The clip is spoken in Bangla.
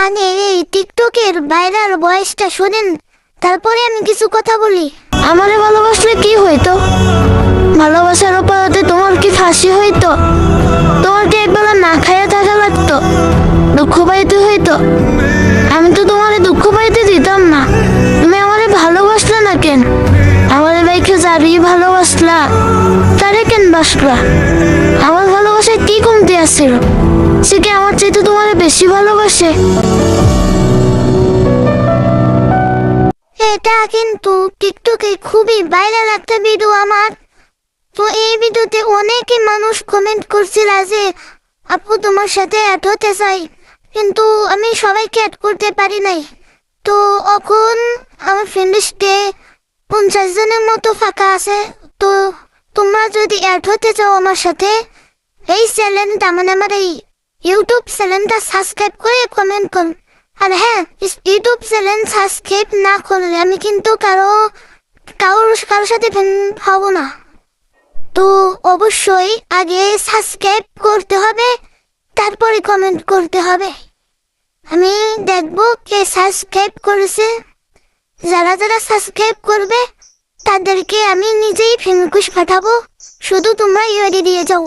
মানে এই টিকটকের ভাইরাল ভয়েসটা শোনেন, তারপরে আমি কিছু কথা বলি। আমারে ভালোবাসলে কি হইতো? ভালোবাসার অপরাধে তোমার কি ফাঁসি হইতো? তোমার কি একবেলা না খাইয়া থাকা লাগতো? দুঃখ পাইতে হইতো? আমি তো তোমারে দুঃখ পাইতে দিতাম না। তুমি আমারে ভালোবাসলে না কেন? আমারে বাইকে যারই ভালোবাসলা, তারে কেন বাসলা? আমার ভালোবাসায় কি কমতি আসছিল? সে কি আমার চাইতে তোমারে বেশি ভালোবাসে? এটা কিন্তু টিকটকে খুবই ভাইরাল একটা ভিডিও আমার। তো এই ভিডিওতে অনেকে মানুষ কমেন্ট করছিল যে আপু তোমার সাথে অ্যাড হতে চাই, কিন্তু আমি সবাইকে অ্যাড করতে পারি নাই। তো এখন আমার ফ্রেন্ড লিস্টে 50 জনের মতো ফাঁকা আছে। তো তোমরা যদি অ্যাড হতে চাও আমার সাথে, এই চ্যানেলটা মানে আমার এই ইউটিউব চ্যানেলটা সাবস্ক্রাইব করে কমেন্ট করুন। আর হ্যাঁ, ইউটিউব চ্যানেল সাবস্ক্রাইব না করলে আমি কিন্তু কারোর সাথে ফ্রেন্ড হব না। তো অবশ্যই আগে সাবস্ক্রাইব করতে হবে, তারপরে কমেন্ট করতে হবে। আমি দেখবো কে সাবস্ক্রাইব করেছে। যারা যারা সাবস্ক্রাইব করবে তাদেরকে আমি নিজেই ফ্রেন্ড রিকোয়েস্ট পাঠাবো, শুধু তোমরা ইউআইডি দিয়ে যাও।